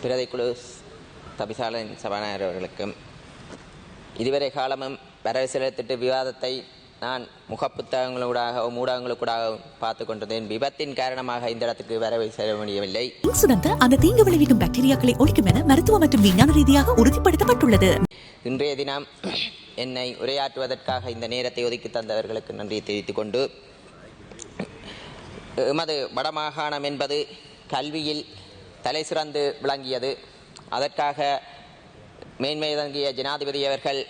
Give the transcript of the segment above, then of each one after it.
பிரதிக்குழு தபிசாலின் சபாநாயகர் அவர்களுக்கும் இதுவரை காலமும் வரவு செலவு திட்ட விவாதத்தை நான் முகப்புத்தகங்களூடாகவும் ஊடகங்களுக்கூடாகவும் பார்த்து கொண்டிருந்தேன். விபத்தின் காரணமாக இந்த இடத்துக்கு வரவு செல்ல முடியவில்லை. அந்த தீங்கு விளைவிக்கும் பாக்டீரியாக்களை ஒழிக்கும் என மருத்துவ மற்றும் விஞ்ஞான ரீதியாக உறுதிப்படுத்தப்பட்டுள்ளது. இன்றைய தினம் என்னை உரையாற்றுவதற்காக இந்த நேரத்தை ஒதுக்கி தந்தவர்களுக்கு நன்றியை தெரிவித்துக் கொண்டு, எமது வடமாகாணம் என்பது கல்வியில் தலை சிறந்து விளங்கியது. அதற்காக மேன்மை தங்கிய ஜனாதிபதி அவர்கள்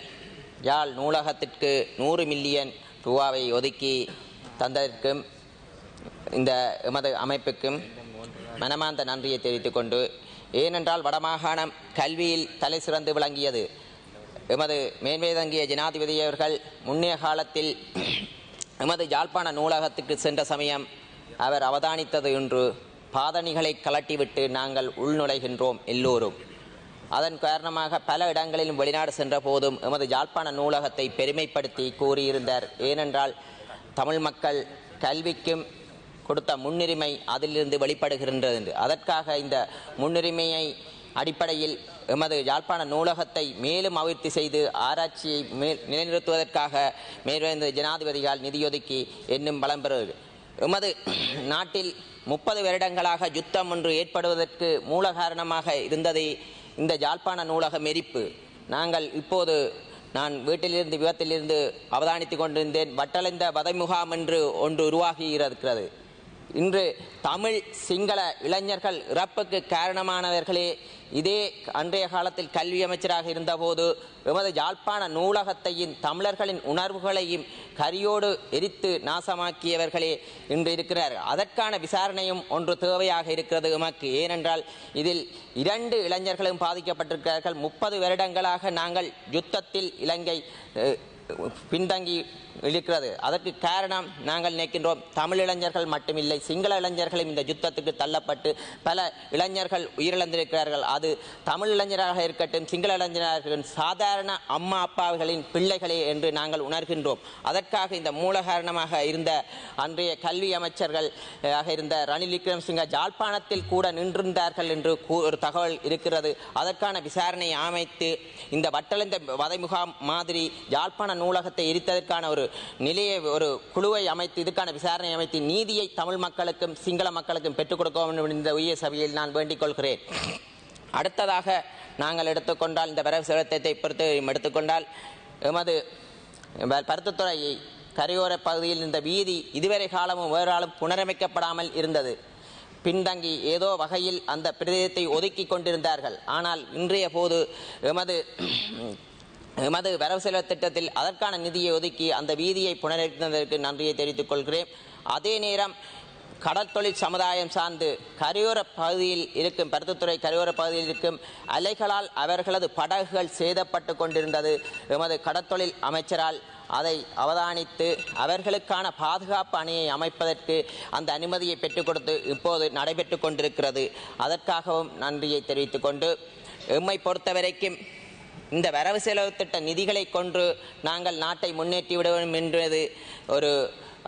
யாழ் நூலகத்திற்கு 100 மில்லியன் ரூபாவை ஒதுக்கி தந்ததற்கும் இந்த எமது அமைப்புக்கும் மனமார்ந்த நன்றியை தெரிவித்துக் கொண்டு, ஏனென்றால் வடமாகாணம் கல்வியில் தலை சிறந்து விளங்கியது. எமது மேன்மை தங்கிய ஜனாதிபதி அவர்கள் முன்னைய காலத்தில் எமது யாழ்ப்பாண நூலகத்துக்கு சென்ற சமயம் அவர் அவதானித்தது ஒன்று, பாதணிகளை கலட்டிவிட்டு நாங்கள் உள்நுழைகின்றோம் எல்லோரும். அதன் காரணமாக பல இடங்களிலும் வெளிநாடு சென்ற போதும் எமது யாழ்ப்பாண நூலகத்தை பெருமைப்படுத்தி கூறியிருந்தார். ஏனென்றால் தமிழ் மக்கள் கல்விக்கும் கொடுத்த முன்னுரிமை அதிலிருந்து வெளிப்படுகின்றது என்று. அதற்காக இந்த முன்னுரிமையை அடிப்படையில் எமது யாழ்ப்பாண நூலகத்தை மேலும் அபிவிருத்தி செய்து ஆராய்ச்சியை நிலைநிறுத்துவதற்காக மேற்கொண்ட ஜனாதிபதியால் நிதியொதுக்கி இன்னும் பலம் பெறுகிறது. எமது நாட்டில் 30 வருடங்களாக யுத்தம் ஒன்று ஏற்படுவதற்கு மூல காரணமாக இருந்தது இந்த யாழ்ப்பாண நூலகம் எரிப்பு. நாங்கள் இப்போது நான் வீட்டிலிருந்து விபத்திலிருந்து அவதானித்துக் கொண்டிருந்தேன். வட்டளைந்த வதை முகாம் என்று ஒன்று உருவாகி இருக்கிறது. இன்று தமிழ் சிங்கள இளைஞர்கள் இறப்புக்கு காரணமானவர்களே இதே அன்றைய காலத்தில் கல்வி அமைச்சராக இருந்தபோது எமது யாழ்ப்பாண நூலகத்தையும் தமிழர்களின் உணர்வுகளையும் கரியோடு எரித்து நாசமாக்கியவர்களே இன்று இருக்கிறார்கள். அதற்கான விசாரணையும் ஒன்று தேவையாக இருக்கிறது எமக்கு. ஏனென்றால் இதில் 2 இளைஞர்களும் பாதிக்கப்பட்டிருக்கிறார்கள். 30 வருடங்களாக நாங்கள் யுத்தத்தில் இலங்கை பின்தங்கி இருக்கிறது. அதற்கு காரணம் நாங்கள் நினைக்கின்றோம், தமிழ் இளைஞர்கள் மட்டுமில்லை, சிங்கள இளைஞர்களும் இந்த யுத்தத்துக்கு தள்ளப்பட்டு பல இளைஞர்கள் உயிரிழந்திருக்கிறார்கள். அது தமிழ் இளைஞராக இருக்கட்டும், சிங்கள இளைஞராக சாதாரண அம்மா அப்பாவுகளின் பிள்ளைகளே என்று நாங்கள் உணர்கின்றோம். அதற்காக இந்த மூல காரணமாக இருந்த அன்றைய கல்வி அமைச்சர்கள் இருந்த ரணில் விக்ரமசிங்க யாழ்ப்பாணத்தில் கூட நின்றிருந்தார்கள் என்று ஒரு தகவல் இருக்கிறது. அதற்கான விசாரணையை அமைத்து இந்த வட்டளைந்த வதை முகாம் மாதிரி யாழ்ப்பாண நூலகத்தை எரித்ததற்கான ஒரு நிலையை, ஒரு குழுவை அமைத்து இதுக்கான விசாரணை அமைத்து நீதியை தமிழ் மக்களுக்கும் சிங்கள மக்களுக்கும் பெற்றுக் கொடுக்க வேண்டும் இந்த உயர் சபையில் நான் வேண்டிக் கொள்கிறேன். அடுத்ததாக நாங்கள் எடுத்துக்கொண்டால், இந்த வரவு செலத்தை பொறுத்து எடுத்துக்கொண்டால், எமது பருத்தித்துறை கரையோர பகுதியில் இந்த வீதி இதுவரை காலமும் வேறாலும் புனரமைக்கப்படாமல் இருந்தது. பின்தங்கி ஏதோ வகையில் அந்த பிரதேசத்தை ஒதுக்கி கொண்டிருந்தார்கள். ஆனால் இன்றைய போது எமது வரவு செலவு திட்டத்தில் அதற்கான நிதியை ஒதுக்கி அந்த வீதியை புனரமைத்ததற்கு நன்றியை தெரிவித்துக் கொள்கிறேன். அதே நேரம் கடற்தொழில் சமுதாயம் சார்ந்து கரையோர பகுதியில் இருக்கும் பருத்தித்துறை கரையோர பகுதியில் இருக்கும் அலைகளால் அவர்களது படகுகள் சேதப்பட்டு கொண்டிருந்தது. எமது கடற்தொழில் அமைச்சரால் அதை அவதானித்து அவர்களுக்கான பாதுகாப்பு அணையை அமைப்பதற்கு அந்த அனுமதியை பெற்றுக் கொடுத்து இப்போது நடைபெற்று கொண்டிருக்கிறது. அதற்காகவும் நன்றியை தெரிவித்துக் கொண்டு, எம்மை பொறுத்தவரைக்கும் இந்த வரவு செலவு திட்ட நிதிகளை கொண்டு நாங்கள் நாட்டை முன்னேற்றி விட வேண்டும் என்பது ஒரு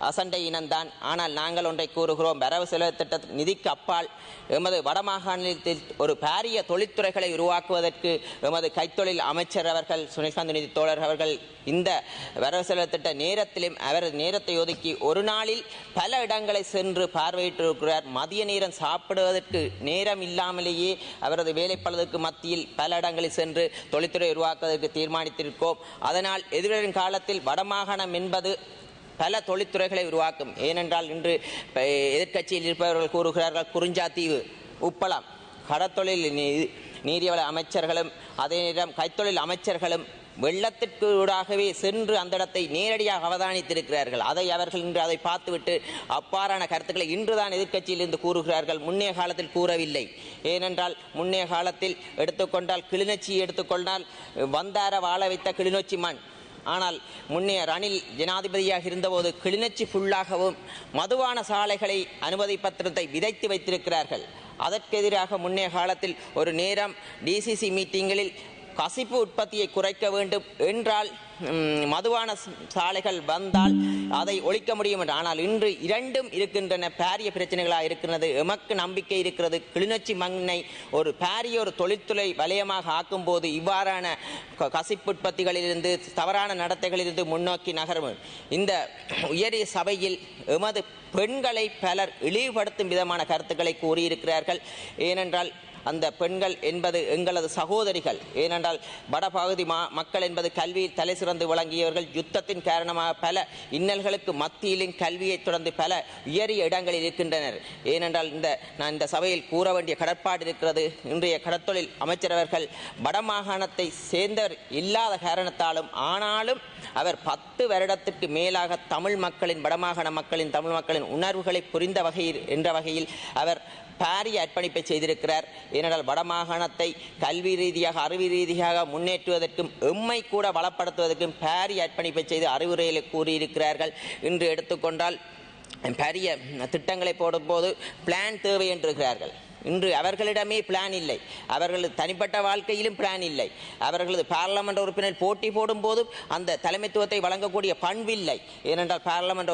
அசண்டை இனம்தான். ஆனால் நாங்கள் ஒன்றை கூறுகிறோம், வரவு செலவு திட்ட நிதிக்கு அப்பால் எமது வடமாகாணத்தில் ஒரு பாரிய தொழில்துறைகளை உருவாக்குவதற்கு எமது கைத்தொழில் அமைச்சர் அவர்கள் சுனில்காந்த் நிதி தோழர் அவர்கள் இந்த வரவு செலவு திட்ட நேரத்திலும் அவரது நேரத்தை ஒதுக்கி ஒரு நாளில் பல இடங்களை சென்று பார்வையிட்டிருக்கிறார். மதிய நேரம் சாப்பிடுவதற்கு நேரம் இல்லாமலேயே அவரது வேலைப்பளதுக்கு மத்தியில் பல இடங்களில் சென்று தொழில்துறை உருவாக்குவதற்கு தீர்மானித்திருக்கோம். அதனால் எதிர்வரும் காலத்தில் வடமாகாணம் என்பது பல தொழில்துறைகளை உருவாக்கும். ஏனென்றால் இன்று எதிர்க்கட்சியில் இருப்பவர்கள் கூறுகிறார்கள், குறிஞ்சாத்தீவு, உப்பளம், கடற்தொழில் நீரியவள அமைச்சர்களும் அதே நேரம் கைத்தொழில் அமைச்சர்களும் வெள்ளத்திற்கு ஊடாகவே சென்று அந்த இடத்தை நேரடியாக அவதானித்திருக்கிறார்கள். அதை அவர்கள் இன்று அதை பார்த்துவிட்டு அவ்வாறான கருத்துக்களை இன்றுதான் எதிர்க்கட்சியில் இருந்து கூறுகிறார்கள். முன்னைய காலத்தில் கூறவில்லை. ஏனென்றால் முன்னைய காலத்தில் எடுத்துக்கொண்டால் கிளிநொச்சியை எடுத்துக்கொண்டால் வந்தார வாழ வைத்த கிளிநொச்சி மண். ஆனால் முன்னைய ரணில் ஜனாதிபதியாக இருந்தபோது கிளிநொச்சி ஃபுல்லாகவும் மதுவான சாலைகளை அனுமதி பத்திரத்தை விதைத்து வைத்திருக்கிறார்கள். அதற்கு எதிராக முன்னைய காலத்தில் ஒரு நேரம் டிசிசி மீட்டிங்களில் கசிப்பு உற்பத்தியை குறைக்க வேண்டும் என்றால் மதுவான சாலைகள் வந்தால் அதை ஒழிக்க முடியும் என்று. ஆனால் இன்று இரண்டும் இருக்கின்றன, பாரிய பிரச்சனைகளாக இருக்கிறது. எமக்கு நம்பிக்கை இருக்கிறது, கிளிநொச்சி மண்ணை ஒரு பாரிய ஒரு தொழில்துறை வலயமாக ஆக்கும் போது இவ்வாறான கசிப்புற்பத்திகளிலிருந்து தவறான நடத்தைகளிலிருந்து முன்னோக்கி நகரும். இந்த உயரிய சபையில் எமது பெண்களை பலர் இழிவுபடுத்தும் விதமான கருத்துக்களை கூறியிருக்கிறார்கள். ஏனென்றால் அந்த பெண்கள் என்பது எங்களது சகோதரிகள். ஏனென்றால் வடபகுதி மக்கள் என்பது கல்வியில் தலை சிறந்து விளங்கியவர்கள். யுத்தத்தின் காரணமாக பல இன்னல்களுக்கு மத்தியிலும் கல்வியை தொடர்ந்து பல உயரிய இடங்களில் இருக்கின்றனர். ஏனென்றால் நான் இந்த சபையில் கூற வேண்டிய கடற்பாடு இருக்கிறது. இன்றைய கடற்தொழில் அமைச்சரவர்கள் வடமாகாணத்தை சேர்ந்தவர் இல்லாத காரணத்தாலும், ஆனாலும் அவர் 10 வருடத்திற்கு மேலாக தமிழ் மக்களின் வடமாகாண மக்களின் தமிழ் மக்களின் உணர்வுகளை புரிந்த வகையில் அவர் பாரிய அர்ப்பணிப்பை செய்திருக்கிறார். ஏனென்றால் வடமாகாணத்தை கல்வி ரீதியாக அறிவு ரீதியாக முன்னேற்றுவதற்கும் எம்மை கூட வளப்படுத்துவதற்கும் பாரிய அர்ப்பணிப்பை செய்து அறிவுரைகளை கூறியிருக்கிறார்கள். இன்று எடுத்துக்கொண்டால் பாரிய திட்டங்களை போடும்போது பிளான் தேவை என்றுகிறார்கள். இன்று அவர்களிடமே பிளான் இல்லை, அவர்களது தனிப்பட்ட வாழ்க்கையிலும் பிளான் இல்லை. அவர்களது பாராளுமன்ற உறுப்பினர் போட்டி போடும் போது அந்த தலைமைத்துவத்தை வழங்கக்கூடிய பண்பில்லை. ஏனென்றால் பாராளுமன்ற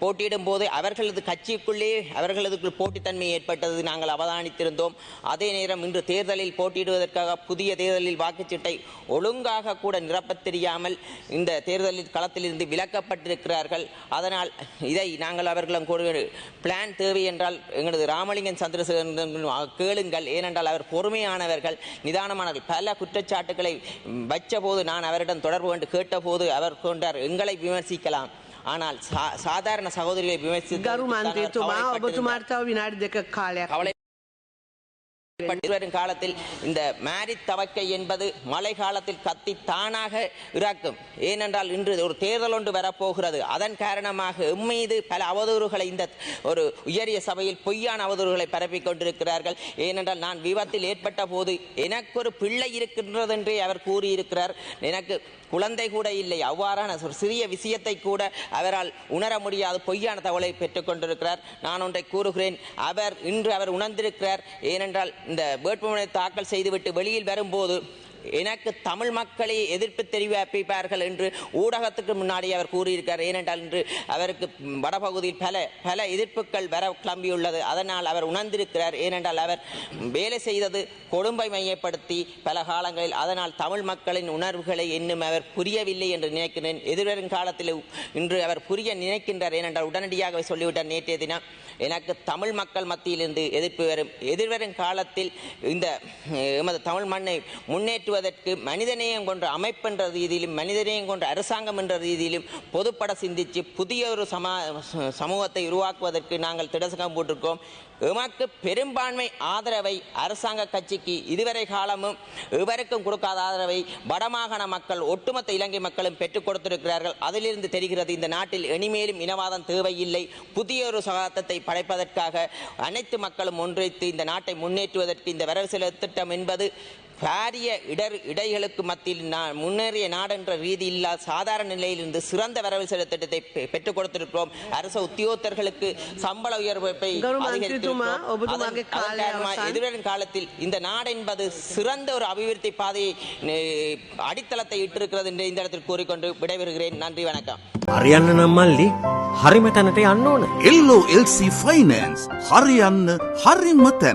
போட்டியிடும் போது அவர்களது கட்சிக்குள்ளே அவர்களதுக்குள் போட்டித்தன்மை ஏற்பட்டது நாங்கள் அவதானித்திருந்தோம். அதே நேரம் இன்று தேர்தலில் போட்டியிடுவதற்காக புதிய தேர்தலில் வாக்குச்சீட்டை ஒழுங்காக கூட நிரப்பத் தெரியாமல் இந்த தேர்தலில் களத்திலிருந்து விலக்கப்பட்டிருக்கிறார்கள். அதனால் இதை நாங்கள் அவர்களும் பிளான் தேவை என்றால் எங்களது ராமலிங்கன் சந்திரசேகரன் கேளுங்கள். ஏனென்றால் அவர் பொறுமையானவர்கள், நிதானமானவர்கள். பல குற்றச்சாட்டுகளை வச்ச போது நான் அவரிடம் தொடர்பு கொண்டு கேட்ட போது அவர் கொண்டார், எங்களை விமர்சிக்கலாம், ஆனால் சாதாரண சகோதரிகளை விமர்சித்து வரும் காலத்தில் இந்த மேரி தவக்கை என்பது மழை காலத்தில் கத்தி தானாக இறக்கும். ஏனென்றால் இன்று ஒரு தேர்தல் ஒன்று வரப்போகிறது. அதன் காரணமாக எம்மீது பல அவதூறுகளை இந்த ஒரு உயரிய சபையில் பொய்யான அவதூறுகளை பரப்பிக் கொண்டிருக்கிறார்கள். ஏனென்றால் நான் விபத்தில் ஏற்பட்ட போது எனக்கு ஒரு பிள்ளை இருக்கின்றது என்றே அவர் கூறியிருக்கிறார். எனக்கு குழந்தை கூட இல்லை. அவ்வாறான ஒரு சிறிய விஷயத்தை கூட அவரால் உணர முடியாத பொய்யான தகவலை பெற்றுக் கொண்டிருக்கிறார். நான் ஒன்றை கூறுகிறேன், இன்று அவர் உணர்ந்திருக்கிறார். ஏனென்றால் இந்த வேட்புமனு தாக்கல் செய்துவிட்டு வெளியில் வரும்போது எனக்கு தமிழ் மக்களே எதிர்ப்பு தெரிவிப்பார்கள் என்று ஊடகத்துக்கு முன்னாடி அவர் கூறியிருக்கிறார். ஏனென்றால் இன்று அவருக்கு வடபகுதியில் பல எதிர்ப்புகள் வர கிளம்பியுள்ளது. அதனால் அவர் உணர்ந்திருக்கிறார். ஏனென்றால் அவர் வேலை செய்தது கொழும்பை மையப்படுத்தி பல காலங்களில். அதனால் தமிழ் மக்களின் உணர்வுகளை இன்னும் அவர் புரியவில்லை என்று நினைக்கிறேன். எதிர்வரும் காலத்தில் இன்று அவர் புரிய நினைக்கின்றார். ஏனென்றால் உடனடியாக சொல்லிவிட்டார் நேற்றைய தினம், எனக்கு தமிழ் மக்கள் மத்தியிலிருந்து எதிர்ப்பு வரும். எதிர்வரும் காலத்தில் இந்த எமது தமிழ் மண்ணை முன்னேற்றுவதற்கு மனிதநேயம் கொண்ட அமைப்பு என்ற ரீதியிலும் மனிதநேயம் கொண்ட அரசாங்கம் என்ற ரீதியிலும் பொதுப்பட சிந்தித்து புதிய ஒரு சமூகத்தை உருவாக்குவதற்கு நாங்கள் திடசகம் போட்டிருக்கோம். எமக்கு பெரும்பான்மை ஆதரவை அரசாங்க கட்சிக்கு இதுவரை காலமும் எவருக்கும் கொடுக்காத ஆதரவை வடமாகாண மக்கள் ஒட்டுமொத்த இலங்கை மக்களும் பெற்றுக் கொடுத்திருக்கிறார்கள். அதிலிருந்து தெரிகிறது இந்த நாட்டில் இனிமேலும் இனவாதம் தேவையில்லை. புதிய ஒரு சகாப்தத்தை படைப்பதற்காக அனைத்து மக்களும் ஒன்றித்து இந்த நாட்டை முன்னேற்றுவதற்கு இந்த வரவு செலவு திட்டம் என்பது பாரிய இடைகளுக்கு மத்தியில் முன்னேறிய நாடு என்ற ரீதி இல்லாத சாதாரண நிலையிலிருந்து சிறந்த வரவு செலவு திட்டத்தை பெற்றுக் கொடுத்திருக்கிறோம். அரசு உத்தியோகத்தர்களுக்கு சம்பள உயர்வை எதிர்வரும் காலத்தில் இந்த நாடு என்பது சிறந்த ஒரு அபிவிருத்தி பாதையை அடித்தளத்தை இட்டிருக்கிறது என்று இந்த இடத்தில் கூறிக்கொண்டு விடைபெறுகிறேன். நன்றி, வணக்கம். හරියන්න නම් මල්ලි හරිම තැනට යන්න ඕන. LOLC Finance හරියන්න හරිම තැන.